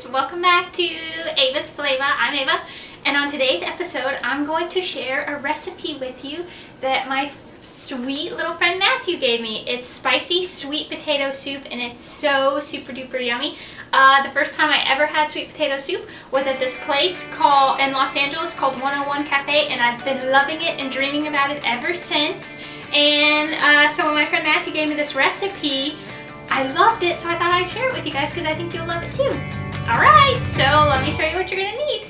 guys, welcome back to Ava'S Flava. I'm Ava, and on today's episode I'm going to share a recipe with you that my sweet little friend Matthew gave me. It's spicy sweet potato soup and it's so super duper yummy. The first time I ever had sweet potato soup was at this place in Los Angeles called 101 Cafe, and I've been loving it and dreaming about it ever since. And so when my friend Matthew gave me this recipe, I loved it, so I thought I'd share it with you guys because I think you'll love it too. Alright, so let me show you what you're going to need.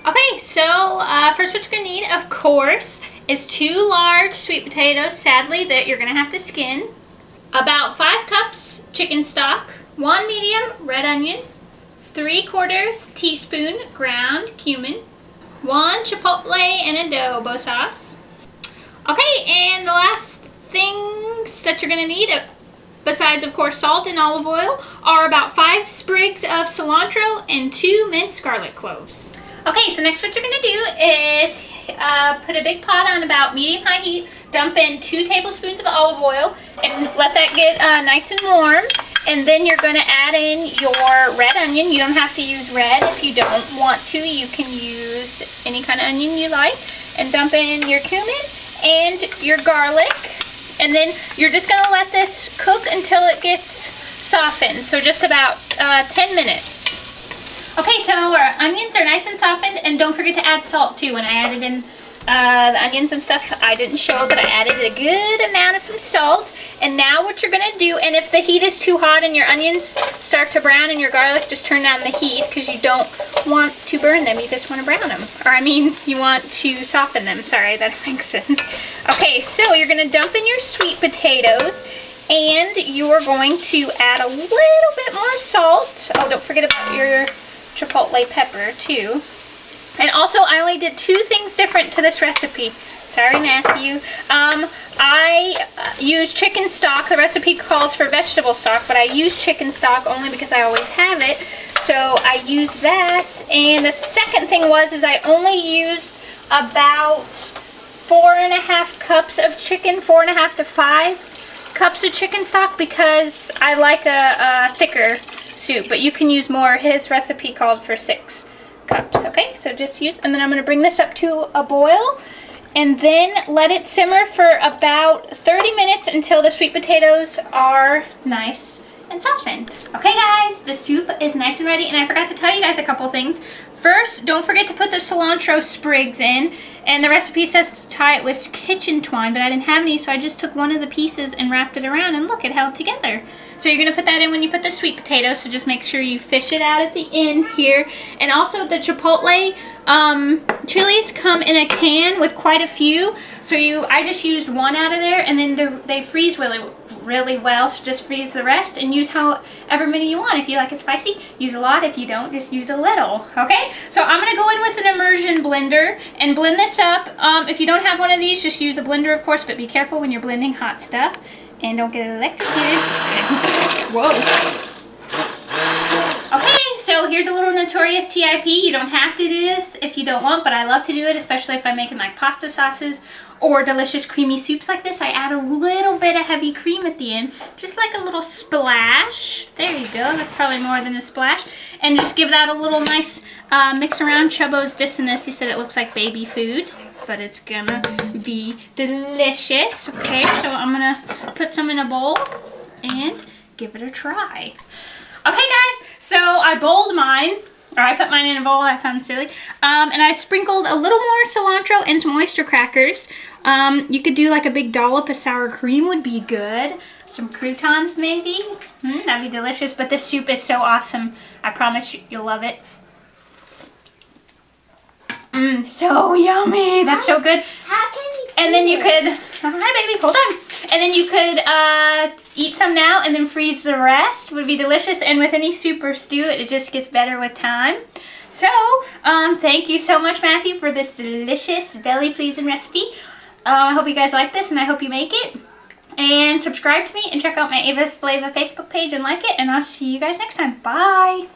Okay, so first what you're going to need, of course, is 2 large sweet potatoes, sadly, that you're going to have to skin. About 5 cups chicken stock, 1 medium red onion, 3/4 teaspoon ground cumin, 1 chipotle and adobo sauce. Okay, and the last things that you're going to need, besides, of course, salt and olive oil, are about 5 sprigs of cilantro and 2 minced garlic cloves. Okay, so next what you're going to do is put a big pot on about medium-high heat, dump in 2 tablespoons of olive oil, and let that get nice and warm. And then you're going to add in your red onion. You don't have to use red if you don't want to. You can use any kind of onion you like. And dump in your cumin and your garlic. And then you're just going to let this cook until it gets softened. So just about 10 minutes. Okay, so our onions are nice and softened, and don't forget to add salt too. When I added in the onions and stuff, I didn't show, but I added a good amount of some salt. And now what you're going to do, and if the heat is too hot and your onions start to brown and your garlic, just turn down the heat because you don't want to burn them. You just want to brown them. Or I mean, you want to soften them. Sorry, that makes sense. Okay, so you're going to dump in your sweet potatoes. And you are going to add a little bit more salt. Oh, don't forget about your chipotle pepper too. And also, I only did 2 things different to this recipe. Sorry, Matthew. I used chicken stock. The recipe calls for vegetable stock, but I use chicken stock only because I always have it. So I used that. And the second thing is I only used about 4.5 cups of chicken, 4.5 to 5 cups of chicken stock, because I like a thicker soup, but you can use more. His recipe called for 6 cups. Okay, so just use, and then I'm going to bring this up to a boil and then let it simmer for about 30 minutes until the sweet potatoes are nice and softened. Okay guys, the soup is nice and ready, and I forgot to tell you guys a couple things. First, don't forget to put the cilantro sprigs in, and the recipe says to tie it with kitchen twine, but I didn't have any, so I just took one of the pieces and wrapped it around, and look, it held together. So you're going to put that in when you put the sweet potatoes, so just make sure you fish it out at the end here. And also the chipotle chilies come in a can with quite a few, so I just used 1 out of there, and then they freeze really well, so just freeze the rest and use however many you want. If you like it spicy, use a lot. If you don't, just use a little. Okay, so I'm going to go in with an immersion blender and blend this up. If you don't have one of these, just use a blender, of course, but be careful when you're blending hot stuff and don't get electrocuted. Whoa. Okay, so here's a little notorious TIP. You don't have to do this if you don't want, but I love to do it, especially if I'm making like pasta sauces or delicious creamy soups like this. I add a little bit of heavy cream at the end, just like a little splash. There you go, that's probably more than a splash. And just give that a little nice mix around. Chubbo's dissing this. He said it looks like baby food, but it's gonna be delicious. Okay, so I'm gonna put some in a bowl and give it a try. Okay guys, so I bowled mine, or I put mine in a bowl, that sounds silly, and I sprinkled a little more cilantro and some oyster crackers. You could do like a big dollop of sour cream would be good. Some croutons maybe, that'd be delicious, but this soup is so awesome. I promise you'll love it. So yummy. That's so good. How can you And then you could, hi baby, hold on. And then you could eat some now and then freeze the rest. Would be delicious. And with any soup or stew, it just gets better with time. So, thank you so much, Matthew, for this delicious belly-pleasing recipe. I hope you guys like this, and I hope you make it. And subscribe to me and check out my Ava'S Flava Facebook page and like it, and I'll see you guys next time. Bye!